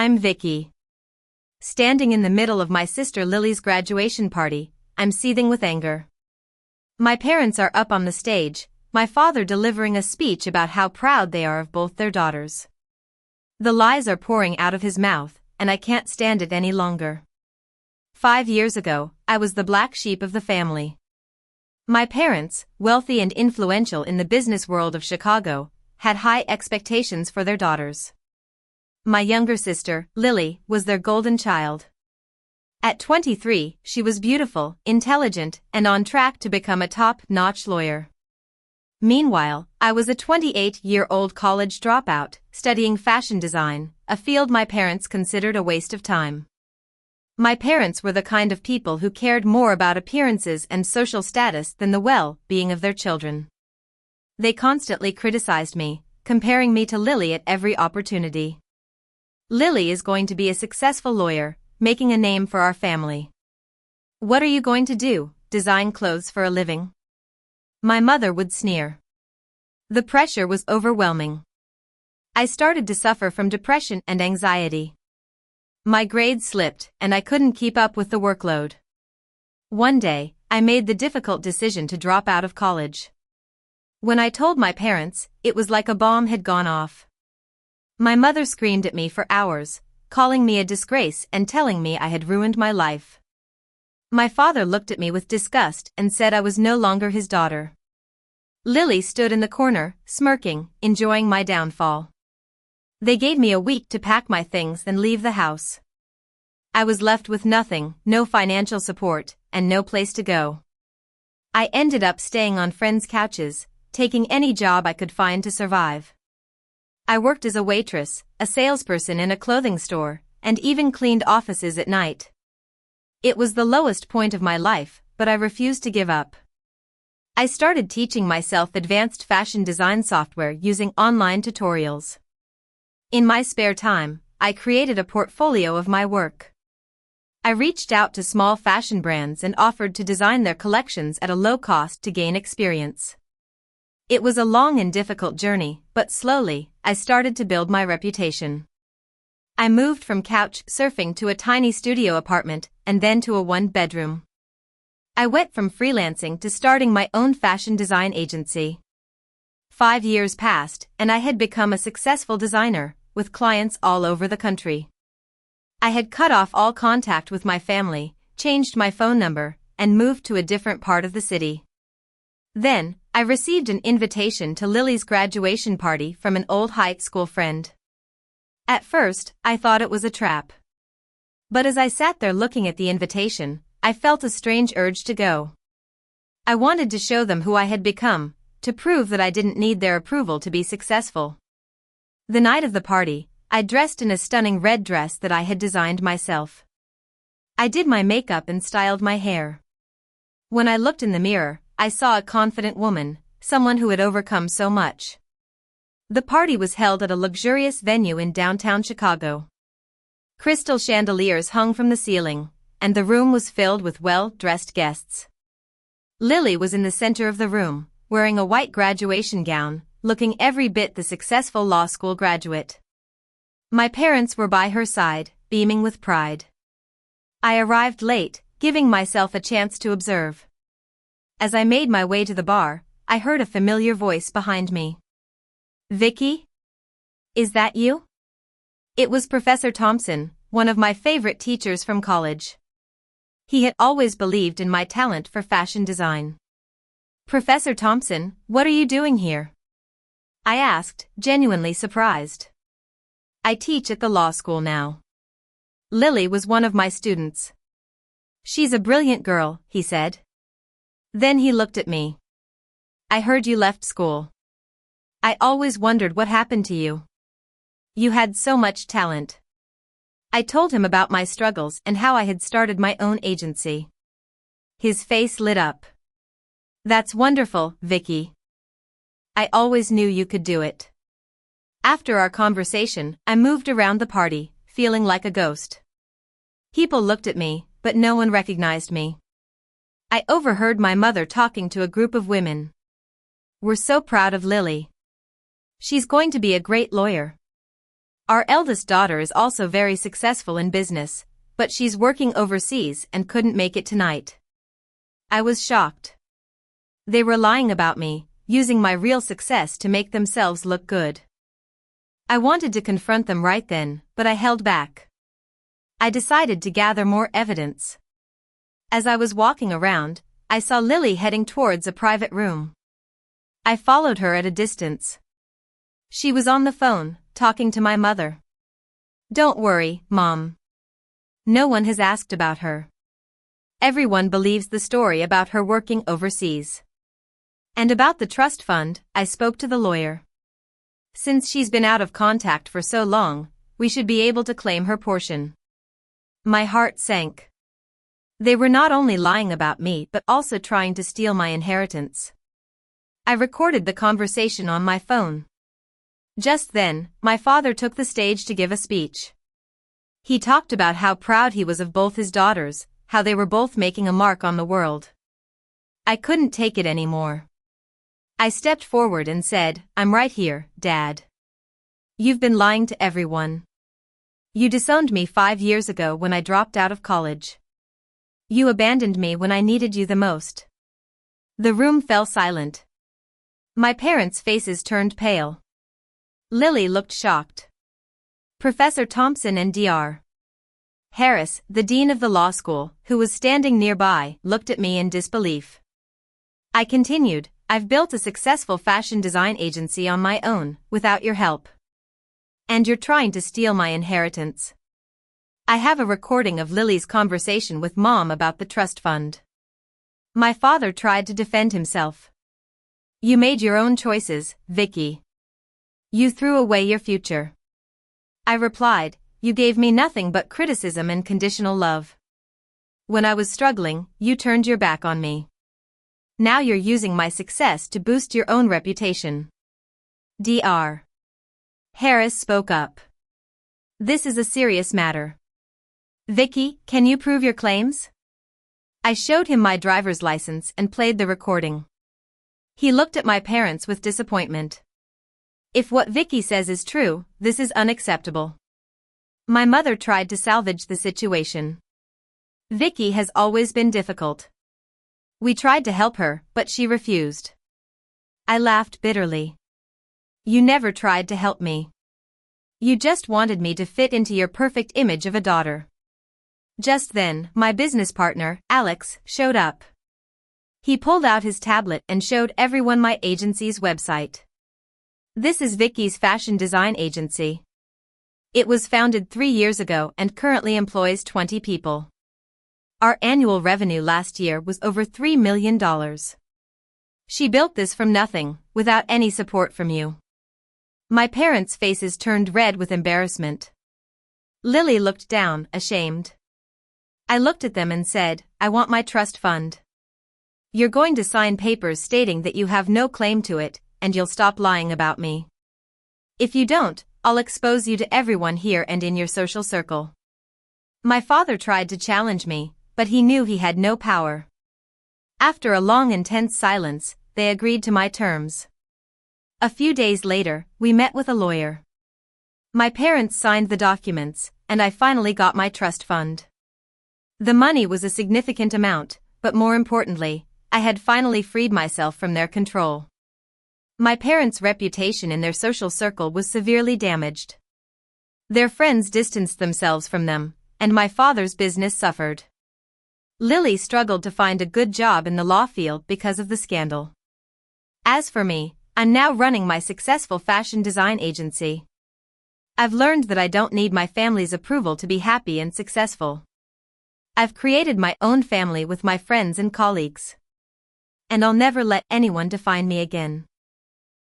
I'm Vicky. Standing in the middle of my sister Lily's graduation party, I'm seething with anger. My parents are up on the stage, my father delivering a speech about how proud they are of both their daughters. The lies are pouring out of his mouth, and I can't stand it any longer. 5 years ago, I was the black sheep of the family. My parents, wealthy and influential in the business world of Chicago, had high expectations for their daughters. My younger sister, Lily, was their golden child. At 23, she was beautiful, intelligent, and on track to become a top-notch lawyer. Meanwhile, I was a 28-year-old college dropout, studying fashion design, a field my parents considered a waste of time. My parents were the kind of people who cared more about appearances and social status than the well-being of their children. They constantly criticized me, comparing me to Lily at every opportunity. Lily is going to be a successful lawyer, making a name for our family. What are you going to do, design clothes for a living? My mother would sneer. The pressure was overwhelming. I started to suffer from depression and anxiety. My grades slipped, and I couldn't keep up with the workload. One day, I made the difficult decision to drop out of college. When I told my parents, it was like a bomb had gone off. My mother screamed at me for hours, calling me a disgrace and telling me I had ruined my life. My father looked at me with disgust and said I was no longer his daughter. Lily stood in the corner, smirking, enjoying my downfall. They gave me a week to pack my things and leave the house. I was left with nothing, no financial support, and no place to go. I ended up staying on friends' couches, taking any job I could find to survive. I worked as a waitress, a salesperson in a clothing store, and even cleaned offices at night. It was the lowest point of my life, but I refused to give up. I started teaching myself advanced fashion design software using online tutorials. In my spare time, I created a portfolio of my work. I reached out to small fashion brands and offered to design their collections at a low cost to gain experience. It was a long and difficult journey, but slowly, I started to build my reputation. I moved from couch surfing to a tiny studio apartment and then to a one-bedroom. I went from freelancing to starting my own fashion design agency. 5 years passed, and I had become a successful designer, with clients all over the country. I had cut off all contact with my family, changed my phone number, and moved to a different part of the city. Then, I received an invitation to Lily's graduation party from an old high school friend. At first, I thought it was a trap. But as I sat there looking at the invitation, I felt a strange urge to go. I wanted to show them who I had become, to prove that I didn't need their approval to be successful. The night of the party, I dressed in a stunning red dress that I had designed myself. I did my makeup and styled my hair. When I looked in the mirror, I saw a confident woman, someone who had overcome so much. The party was held at a luxurious venue in downtown Chicago. Crystal chandeliers hung from the ceiling, and the room was filled with well-dressed guests. Lily was in the center of the room, wearing a white graduation gown, looking every bit the successful law school graduate. My parents were by her side, beaming with pride. I arrived late, giving myself a chance to observe. As I made my way to the bar, I heard a familiar voice behind me. "Vicky? Is that you?" It was Professor Thompson, one of my favorite teachers from college. He had always believed in my talent for fashion design. "Professor Thompson, what are you doing here?" I asked, genuinely surprised. "I teach at the law school now." Lily was one of my students. "She's a brilliant girl," he said. Then he looked at me. "I heard you left school. I always wondered what happened to you. You had so much talent." I told him about my struggles and how I had started my own agency. His face lit up. "That's wonderful, Vicky. I always knew you could do it." After our conversation, I moved around the party, feeling like a ghost. People looked at me, but no one recognized me. I overheard my mother talking to a group of women. "We're so proud of Lily. She's going to be a great lawyer." Our eldest daughter is also very successful in business, but she's working overseas and couldn't make it tonight. I was shocked. They were lying about me, using my real success to make themselves look good. I wanted to confront them right then, but I held back. I decided to gather more evidence. As I was walking around, I saw Lily heading towards a private room. I followed her at a distance. She was on the phone, talking to my mother. Don't worry, Mom. No one has asked about her. Everyone believes the story about her working overseas. And about the trust fund, I spoke to the lawyer. Since she's been out of contact for so long, we should be able to claim her portion. My heart sank. They were not only lying about me but also trying to steal my inheritance. I recorded the conversation on my phone. Just then, my father took the stage to give a speech. He talked about how proud he was of both his daughters, how they were both making a mark on the world. I couldn't take it anymore. I stepped forward and said, "I'm right here, Dad. You've been lying to everyone. You disowned me 5 years ago when I dropped out of college. You abandoned me when I needed you the most." The room fell silent. My parents' faces turned pale. Lily looked shocked. Professor Thompson and Dr. Harris, the dean of the law school, who was standing nearby, looked at me in disbelief. I continued, "I've built a successful fashion design agency on my own, without your help. And you're trying to steal my inheritance." I have a recording of Lily's conversation with Mom about the trust fund. My father tried to defend himself. "You made your own choices, Vicky. You threw away your future." I replied, "You gave me nothing but criticism and conditional love. When I was struggling, you turned your back on me. Now you're using my success to boost your own reputation." Dr. Harris spoke up. "This is a serious matter. Vicky, can you prove your claims?" I showed him my driver's license and played the recording. He looked at my parents with disappointment. "If what Vicky says is true, this is unacceptable." My mother tried to salvage the situation. "Vicky has always been difficult. We tried to help her, but she refused." I laughed bitterly. "You never tried to help me. You just wanted me to fit into your perfect image of a daughter." Just then, my business partner, Alex, showed up. He pulled out his tablet and showed everyone my agency's website. "This is Vicky's fashion design agency. It was founded 3 years ago and currently employs 20 people. Our annual revenue last year was over $3 million. She built this from nothing, without any support from you." My parents' faces turned red with embarrassment. Lily looked down, ashamed. I looked at them and said, "I want my trust fund. You're going to sign papers stating that you have no claim to it, and you'll stop lying about me. If you don't, I'll expose you to everyone here and in your social circle." My father tried to challenge me, but he knew he had no power. After a long intense silence, they agreed to my terms. A few days later, we met with a lawyer. My parents signed the documents, and I finally got my trust fund. The money was a significant amount, but more importantly, I had finally freed myself from their control. My parents' reputation in their social circle was severely damaged. Their friends distanced themselves from them, and my father's business suffered. Lily struggled to find a good job in the law field because of the scandal. As for me, I'm now running my successful fashion design agency. I've learned that I don't need my family's approval to be happy and successful. I've created my own family with my friends and colleagues. And I'll never let anyone define me again.